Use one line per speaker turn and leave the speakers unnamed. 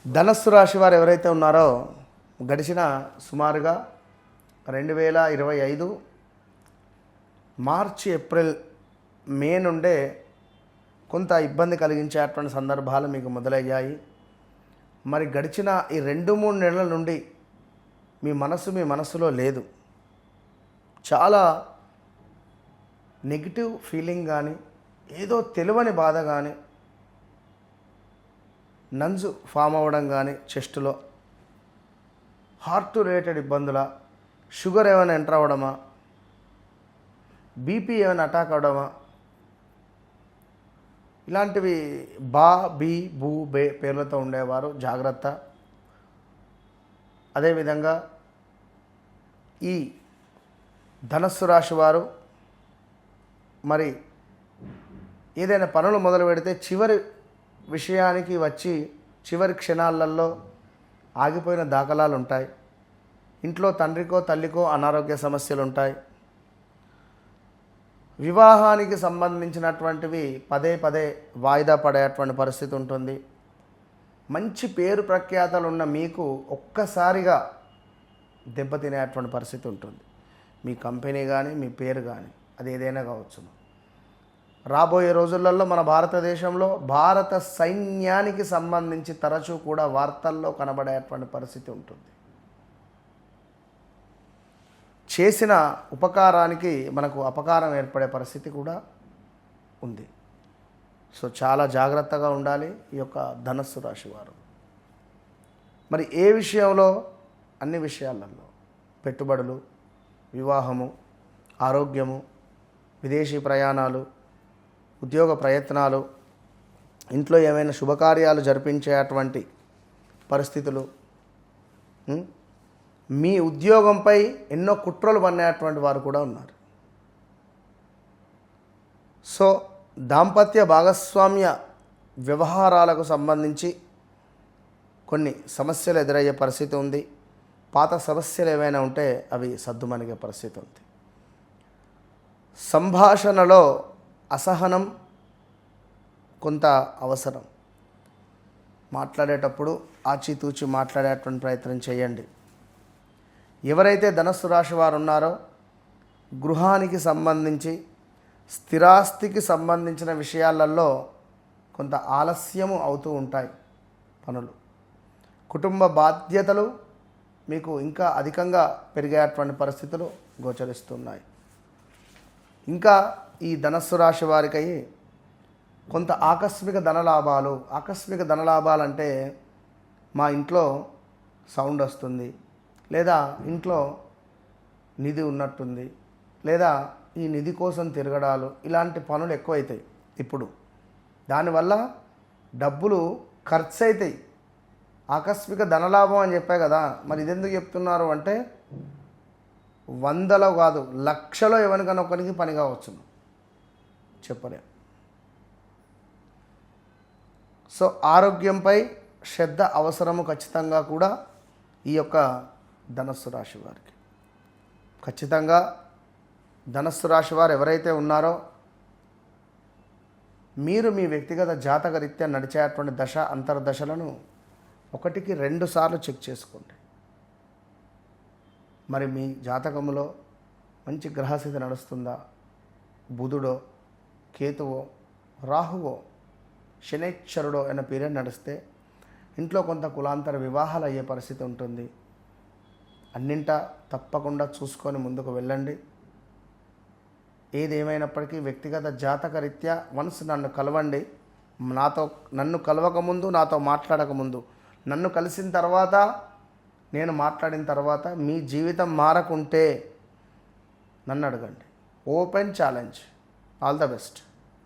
ధనస్సు రాశి వారు ఎవరైతే ఉన్నారో గడిచిన సుమారుగా 2025 మార్చి ఏప్రిల్ మే నుండే కొంత ఇబ్బంది కలిగించేటువంటి సందర్భాలు మీకు మొదలయ్యాయి. మరి గడిచిన ఈ 2-3 నెలల నుండి మీ మనసులో లేదు. చాలా నెగిటివ్ ఫీలింగ్ కానీ, ఏదో తెలియని బాధ కానీ, నంజు ఫామ్ అవ్వడం కానీ, చెస్టులో హార్ట్ రిలేటెడ్ ఇబ్బందుల, షుగర్ ఏమైనా ఎంటర్ అవ్వడమా, బీపీ ఏమైనా అటాక్ అవ్వడమా, ఇలాంటివి బా బీ బూ బే పేర్లతో ఉండేవారు జాగ్రత్త. అదేవిధంగా ఈ ధనస్సు రాశి వారు మరి ఏదైనా పనులు మొదలు పెడితే చివరి విషయానికి వచ్చి చివరి క్షణాలలో ఆగిపోయిన దాఖలాలు ఉంటాయి. ఇంట్లో తండ్రికో తల్లికో అనారోగ్య సమస్యలు ఉంటాయి. వివాహానికి సంబంధించినటువంటివి పదే పదే వాయిదా పడేటువంటి పరిస్థితి ఉంటుంది. మంచి పేరు ప్రఖ్యాతలు ఉన్న మీకు ఒక్కసారిగా దెబ్బతినేటువంటి పరిస్థితి ఉంటుంది. మీ కంపెనీ కానీ, మీ పేరు కానీ, అది ఏదైనా కావచ్చు. రాబోయే రోజులలో మన భారతదేశంలో భారత సైన్యానికి సంబంధించి తరచూ కూడా వార్తల్లో కనబడేటువంటి పరిస్థితి ఉంటుంది. చేసిన ఉపకారానికి మనకు అపకారం ఏర్పడే పరిస్థితి కూడా ఉంది. సో చాలా జాగ్రత్తగా ఉండాలి ఈ యొక్క ధనస్సు రాశి వారు. మరి ఏ విషయంలో? అన్ని విషయాలలో, పెట్టుబడులు, వివాహము, ఆరోగ్యము, విదేశీ ప్రయాణాలు, ఉద్యోగ ప్రయత్నాలు, ఇంట్లో ఏమైనా శుభకార్యాలు జరిపించేటువంటి పరిస్థితులు, మీ ఉద్యోగంపై ఎన్నో కుట్రలు పన్నేటువంటి వారు కూడా ఉన్నారు. సో దాంపత్య భాగస్వామ్య వ్యవహారాలకు సంబంధించి కొన్ని సమస్యలు ఎదురయ్యే పరిస్థితి ఉంది. పాత సమస్యలు ఏమైనా ఉంటే అవి సద్దుమణిగే పరిస్థితి ఉంది. సంభాషణలో అసహనం కొంత అవసరం. మాట్లాడేటప్పుడు ఆచితూచి మాట్లాడేటువంటి ప్రయత్నం చేయండి. ఎవరైతే ధనస్సు రాశి వారు ఉన్నారో గృహానికి సంబంధించి, స్థిరాస్తికి సంబంధించిన విషయాలలో కొంత ఆలస్యము అవుతూ ఉంటాయి పనులు. కుటుంబ బాధ్యతలు మీకు ఇంకా అధికంగా పెరిగేటువంటి పరిస్థితులు గోచరిస్తున్నాయి. ఇంకా ఈ ధనస్సు రాశి వారికి కొంత ఆకస్మిక ధనలాభాలు అంటే మా ఇంట్లో సౌండ్ వస్తుంది, లేదా ఇంట్లో నిధి ఉన్నట్టుంది, లేదా ఈ నిధి కోసం తిరగడాలు, ఇలాంటి పనులు ఎక్కువైతాయి ఇప్పుడు. దానివల్ల డబ్బులు ఖర్చు అవుతాయి. ఆకస్మిక ధనలాభం అని చెప్పా కదా, మరి ఇదెందుకు చెప్తున్నారు అంటే 100లో కాదు, 1,00,000లో ఎవరికైనా ఒకరికి పని కావచ్చును, చెప్పలేం. సో ఆరోగ్యంపై శ్రద్ధ అవసరము ఖచ్చితంగా కూడా ఈ యొక్క ధనస్సు రాశి వారికి. ఖచ్చితంగా ధనస్సు రాశి వారు ఎవరైతే ఉన్నారో మీరు మీ వ్యక్తిగత జాతకరీత్యా నడిచేటువంటి దశ అంతర్దశలను 1-2 సార్లు చెక్ చేసుకోండి. మరి మీ జాతకములో మంచి గ్రహస్థితి నడుస్తుందా? బుధుడో, కేతువో, రాహువో, శనైశ్వరుడో అనే పీరియడ్ నడిస్తే ఇంట్లో కొంత కులాంతర వివాహాలు అయ్యే పరిస్థితి ఉంటుంది. అన్నింటా తప్పకుండా చూసుకొని ముందుకు వెళ్ళండి. ఏదేమైనప్పటికీ వ్యక్తిగత జాతకరీత్యా వన్స్ నన్ను కలవండి. నన్ను కలవకముందు, నాతో మాట్లాడకముందు, నన్ను కలిసిన తర్వాత, నేను మాట్లాడిన తర్వాత మీ జీవితం మారకుంటే నన్ను అడగండి. Open challenge. All the best.